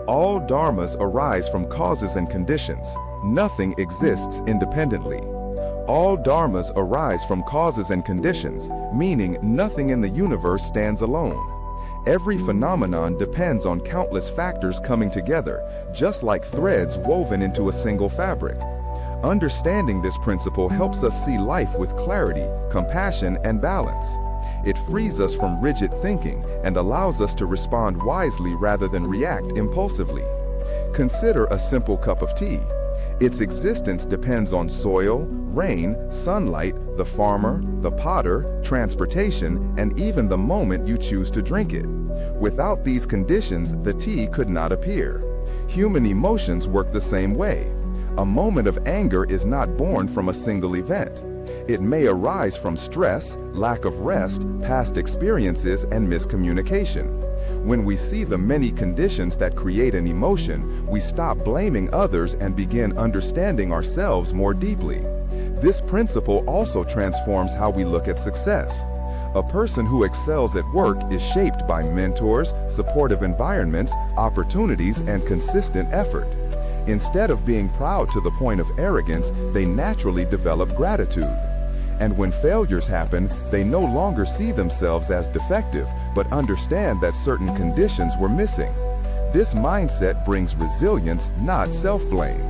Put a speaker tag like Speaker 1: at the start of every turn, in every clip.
Speaker 1: All dharmas arise from causes and conditions. Nothing exists independently. All dharmas arise from causes and conditions, meaning nothing in the universe stands alone. Every phenomenon depends on countless factors coming together, just like threads woven into a single fabric. Understanding this principle helps us see life with clarity, compassion, and balance. It frees us from rigid thinking and allows us to respond wisely rather than react impulsively. Consider a simple cup of tea. Its existence depends on soil, rain, sunlight, the farmer, the potter, transportation, and even the moment you choose to drink it. Without these conditions, the tea could not appear. Human emotions work the same way. A moment of anger is not born from a single event. It may arise from stress, lack of rest, past experiences, and miscommunication. When we see the many conditions that create an emotion, we stop blaming others and begin understanding ourselves more deeply. This principle also transforms how we look at success. A person who excels at work is shaped by mentors, supportive environments, opportunities, and consistent effort. Instead of being proud to the point of arrogance, they naturally develop gratitude. And when failures happen, they no longer see themselves as defective, but understand that certain conditions were missing. This mindset brings resilience, not self-blame.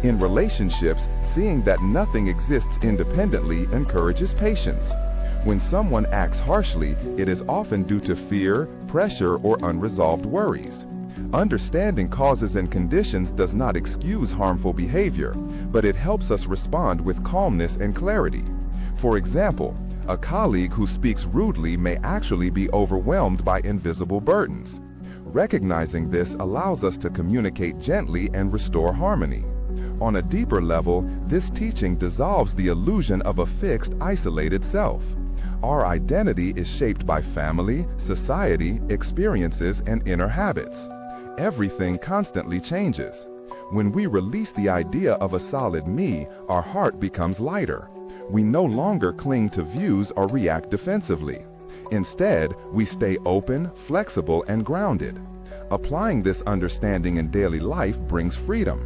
Speaker 1: In relationships, seeing that nothing exists independently encourages patience. When someone acts harshly, it is often due to fear, pressure, or unresolved worries. Understanding causes and conditions does not excuse harmful behavior, but it helps us respond with calmness and clarity. For example, a colleague who speaks rudely may actually be overwhelmed by invisible burdens. Recognizing this allows us to communicate gently and restore harmony. On a deeper level, this teaching dissolves the illusion of a fixed, isolated self. Our identity is shaped by family, society, experiences, and inner habits. Everything constantly changes. When we release the idea of a solid me, our heart becomes lighter. We no longer cling to views or react defensively. Instead, we stay open, flexible, and grounded. Applying this understanding in daily life brings freedom.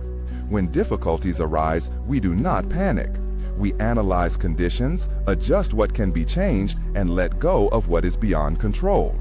Speaker 1: When difficulties arise, we do not panic. We analyze conditions, adjust what can be changed, and let go of what is beyond control.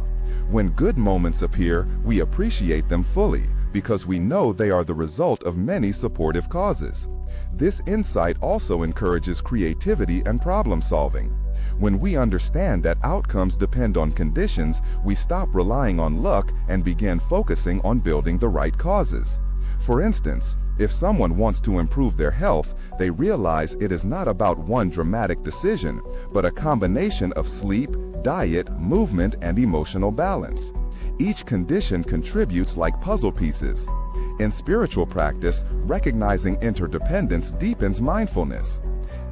Speaker 1: When good moments appear, we appreciate them fully, because we know they are the result of many supportive causes. This insight also encourages creativity and problem solving. When we understand that outcomes depend on conditions, we stop relying on luck and begin focusing on building the right causes. For instance, if someone wants to improve their health, they realize it is not about one dramatic decision, but a combination of sleep, diet, movement, and emotional balance. Each condition contributes like puzzle pieces. In spiritual practice, recognizing interdependence deepens mindfulness.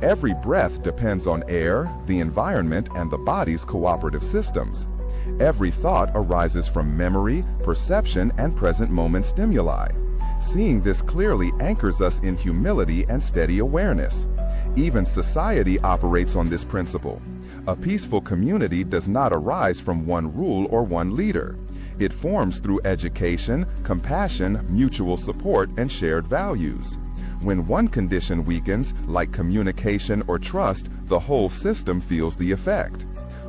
Speaker 1: Every breath depends on air, the environment, and the body's cooperative systems. Every thought arises from memory, perception, and present moment stimuli. Seeing this clearly anchors us in humility and steady awareness. Even society operates on this principle. A peaceful community does not arise from one rule or one leader. It forms through education, compassion, mutual support, and shared values. When one condition weakens, like communication or trust, the whole system feels the effect.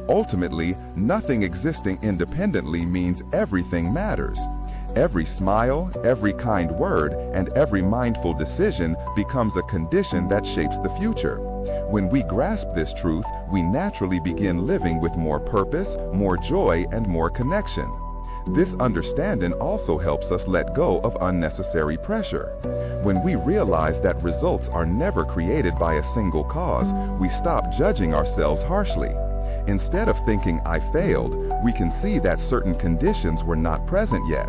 Speaker 1: Ultimately, nothing existing independently means everything matters. Every smile, every kind word, and every mindful decision becomes a condition that shapes the future. When we grasp this truth, we naturally begin living with more purpose, more joy, and more connection. This understanding also helps us let go of unnecessary pressure. When we realize that results are never created by a single cause, we stop judging ourselves harshly. Instead of thinking, "I failed," we can see that certain conditions were not present yet.